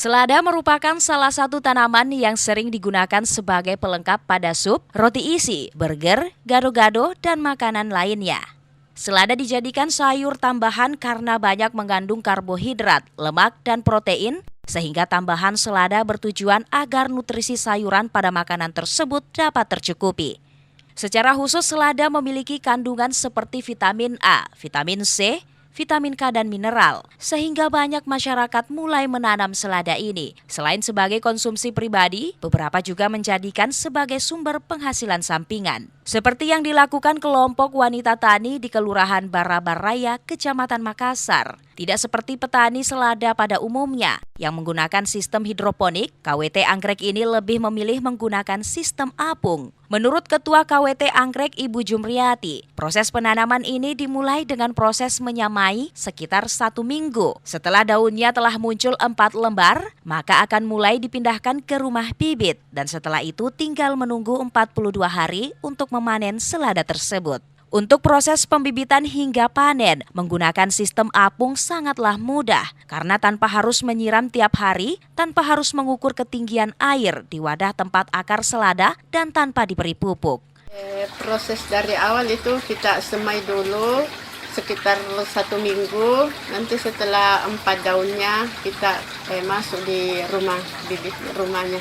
Selada merupakan salah satu tanaman yang sering digunakan sebagai pelengkap pada sup, roti isi, burger, gado-gado, dan makanan lainnya. Selada dijadikan sayur tambahan karena banyak mengandung karbohidrat, lemak, dan protein, sehingga tambahan selada bertujuan agar nutrisi sayuran pada makanan tersebut dapat tercukupi. Secara khusus, selada memiliki kandungan seperti vitamin A, vitamin C, vitamin K dan mineral, sehingga banyak masyarakat mulai menanam selada ini. Selain sebagai konsumsi pribadi, beberapa juga menjadikan sebagai sumber penghasilan sampingan. Seperti yang dilakukan kelompok wanita tani di Kelurahan Barabaraya, Kecamatan Makassar. Tidak seperti petani selada pada umumnya yang menggunakan sistem hidroponik, KWT Anggrek ini lebih memilih menggunakan sistem apung. Menurut Ketua KWT Anggrek Ibu Jumriyati, proses penanaman ini dimulai dengan proses menyamai sekitar 1 minggu. Setelah daunnya telah muncul 4 lembar, maka akan mulai dipindahkan ke rumah bibit dan setelah itu tinggal menunggu 42 hari untuk memanen selada tersebut. Untuk proses pembibitan hingga panen, menggunakan sistem apung sangatlah mudah karena tanpa harus menyiram tiap hari, tanpa harus mengukur ketinggian air di wadah tempat akar selada dan tanpa diberi pupuk. Proses dari awal itu kita semai dulu sekitar 1 minggu, nanti setelah 4 daunnya kita masuk di rumah bibit rumahnya.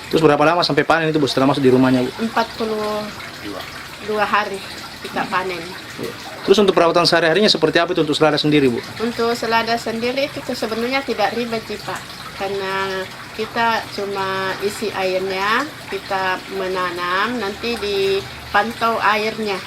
Terus berapa lama sampai panen itu Bu setelah masuk di rumahnya Bu? 42 hari kita panen. Terus untuk perawatan sehari-harinya seperti apa itu untuk selada sendiri Bu? Untuk selada sendiri itu sebenarnya tidak ribet sih Pak, karena kita cuma isi airnya, kita menanam, nanti dipantau airnya.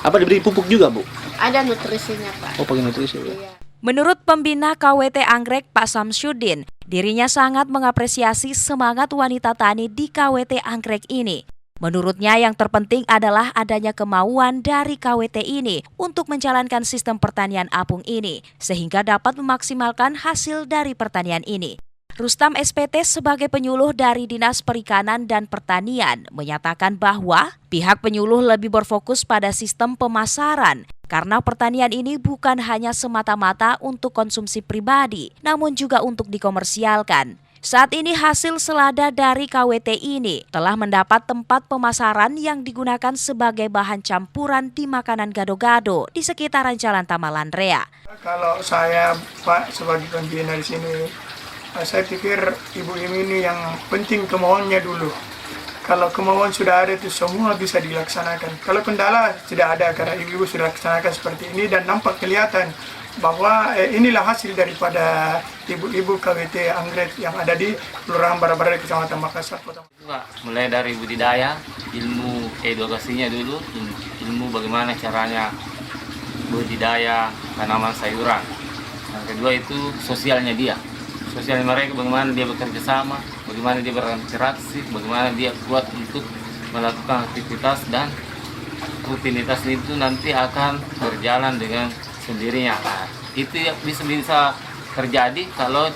Apa diberi pupuk juga Bu? Ada nutrisinya Pak. Oh pakai nutrisi Bu? Iya. Menurut pembina KWT Anggrek Pak Samsyuddin, dirinya sangat mengapresiasi semangat wanita tani di KWT Anggrek ini. Menurutnya yang terpenting adalah adanya kemauan dari KWT ini untuk menjalankan sistem pertanian apung ini, sehingga dapat memaksimalkan hasil dari pertanian ini. Rustam SPT sebagai penyuluh dari Dinas Perikanan dan Pertanian menyatakan bahwa pihak penyuluh lebih berfokus pada sistem pemasaran karena pertanian ini bukan hanya semata-mata untuk konsumsi pribadi, namun juga untuk dikomersialkan. Saat ini hasil selada dari KWT ini telah mendapat tempat pemasaran yang digunakan sebagai bahan campuran di makanan gado-gado di sekitaran Jalan Tamalan Rea. Kalau saya Pak sebagai pembina di sini, saya pikir Ibu ini yang penting kemauannya dulu. Kalau kemauan sudah ada itu semua bisa dilaksanakan. Kalau kendala tidak ada karena ibu sudah laksanakan seperti ini dan nampak kelihatan bahwa inilah hasil daripada ibu-ibu KWT Anggrek yang ada di Kelurahan Barabaraya Kecamatan Makassar. Mulai dari budidaya, ilmu edukasinya dulu, ilmu bagaimana caranya budidaya tanaman sayuran. Yang kedua itu sosialnya dia. Sosial mereka, bagaimana dia bekerja sama, bagaimana dia berinteraksi, bagaimana dia kuat untuk melakukan aktivitas dan rutinitas itu nanti akan berjalan dengan sendirinya. Nah, itu bisa terjadi kalau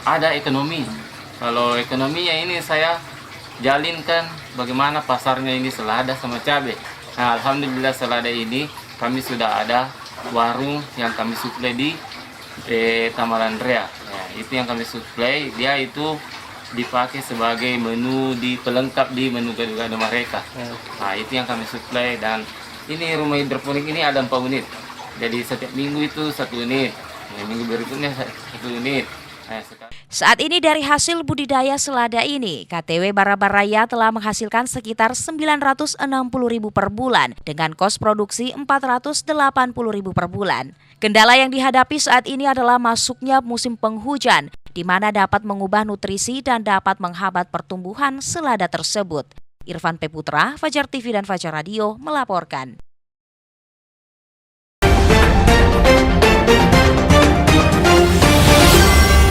ada ekonomi. Kalau ekonominya ini saya jalinkan bagaimana pasarnya ini selada sama cabai. Nah, alhamdulillah selada ini kami sudah ada warung yang kami suplai di Tamalan Rea. Nah, itu yang kami suplai, dia itu dipakai sebagai menu di pelengkap di menu gado-gado mereka. Nah, itu yang kami suplai dan ini rumah hidroponik ini ada 4 unit. Jadi setiap minggu itu 1 unit, minggu berikutnya 1 unit. Saat ini dari hasil budidaya selada ini, KTW Barabaraya telah menghasilkan sekitar 960.000 per bulan dengan kos produksi 480.000 per bulan. Kendala yang dihadapi saat ini adalah masuknya musim penghujan, di mana dapat mengubah nutrisi dan dapat menghambat pertumbuhan selada tersebut. Irfan P. Putra, Fajar TV dan Fajar Radio melaporkan.